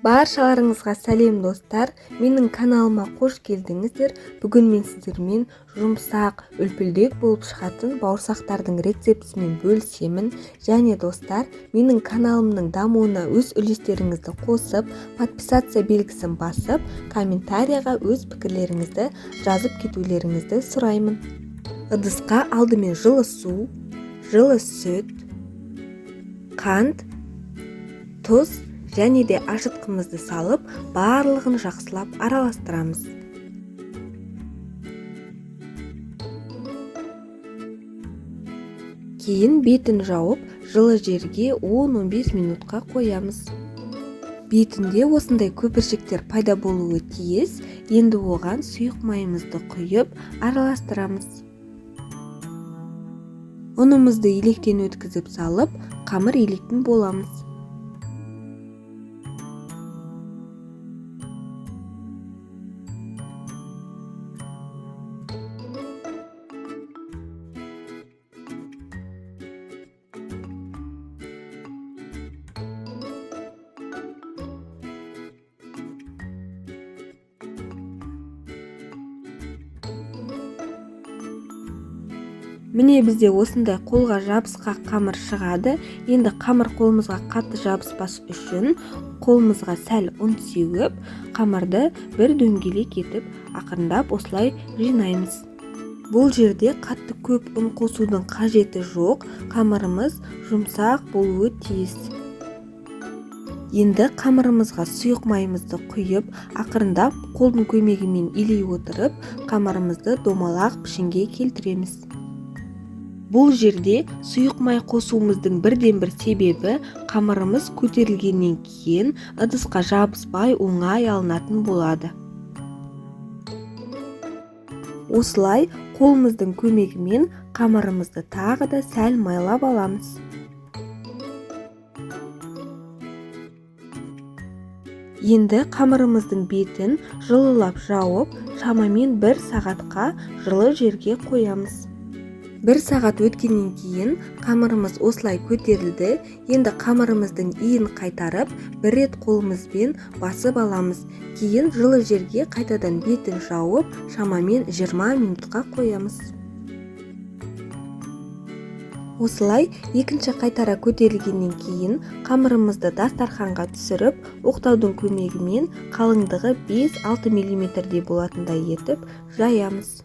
Баршаларыңызға сәлем достар, менің каналыма қош келдіңіздер. Бүгін мен сіздермен жұмсақ, үлпілдек болып шығатын бауырсақтардың рецептісімен бөлісемін. Және достар, менің каналымның дамуына өз үлестеріңізді қосып, подписация белгісін басып, комментарияға өз пікірлеріңізді жазып кетулеріңізді сұраймын. Ыдысқа алдымен жылы су, жылы сүт, қант, тұз және де ашытқымызды салып, барлығын жақсылап араластырамыз. Кейін бетін жауып, жылы жерге 10-15 минутқа қоямыз. Бетінде осындай көпіршіктер пайда болуы тиіс. Енді оған сұйық майымызды құйып, араластырамыз. Ұнымызды електен өткізіп салып, қамыр електен боламыз. Міне бізде осындай қолға жабысқақ қамыр шығады. Енді қамыр қолымызға қатты жабыспас үшін қолымызға сәл ұн сеуіп, қамырды бір дөңгелек етіп, ақырындап осылай жинаймыз. Бұл жерде қатты көп ұн қосудың қажеті жоқ, қамырымыз жұмсақ болуы тиіс. Енді қамырымызға сұйық майымызды құйып, ақырындап қолдың көмегімен илей отырып, қамырымызды домалақ пішінге келтіреміз. Бұл жерде сұйық май қосуымыздың бірден-бір себебі қамырымыз көтерілгеннен кейін ыдысқа жабыспай оңай алынатын болады. Осылай қолымыздың көмегімен қамырымызды тағы да сәл майлап аламыз. Енді қамырымыздың бетін жылылап жауып, шамамен 1 сағатқа жылы жерге қоямыз. 1 сағат өткеннен кейін қамырымыз осылай көтерілді. Енді қамырымыздың иін қайтарып, бір рет қолымызбен басып аламыз. Кейін жылы жерге қайтадан бетін жауып, шамамен 20 минутқа қоямыз. Осылай екінші қайтара көтерілгеннен кейін қамырымызды дастарханға түсіріп, оқтаудың көмегімен қалыңдығы 5-6 мм болатындай етіп жаямыз.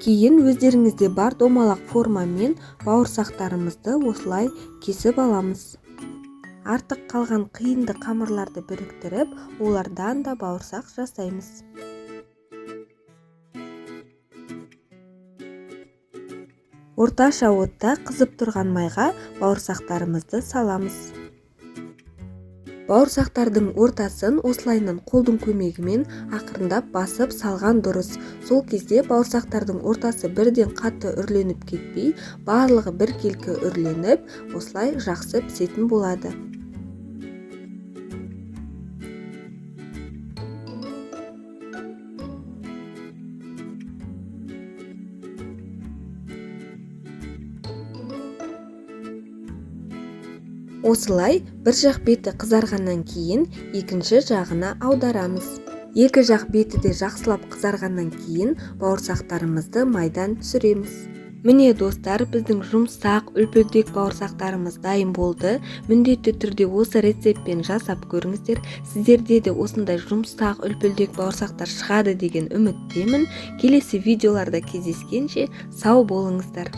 Кейін өздеріңізде бар домалақ формамен бауырсақтарымызды осылай кесіп аламыз. Артық қалған қиынды қамырларды біріктіріп, олардан да бауырсақ жасаймыз. Орташа отта қызып тұрған майға бауырсақтарымызды саламыз. Бауырсақтардың ортасын осылайынан қолдың көмегімен ақырындап басып салған дұрыс. Сол кезде бауырсақтардың ортасы бірден қатты үрленіп кетпей, барлығы біркелкі үрленіп, осылай жақсы пісетін болады. Осылай бір жақ беті қызарғаннан кейін екінші жағына аударамыз. Екі жақ беті де жақсылап қызарғаннан кейін бауырсақтарымызды майдан түсіреміз. Міне достар, біздің жұмсақ, үлпілдек бауырсақтарымыз дайын болды. Міндетті түрде осы рецептпен жасап көріңіздер. Сіздерде де осындай жұмсақ, үлпілдек бауырсақтар шығады деген үміттемін. Келесі видеоларда кездескенше сау болыңыздар.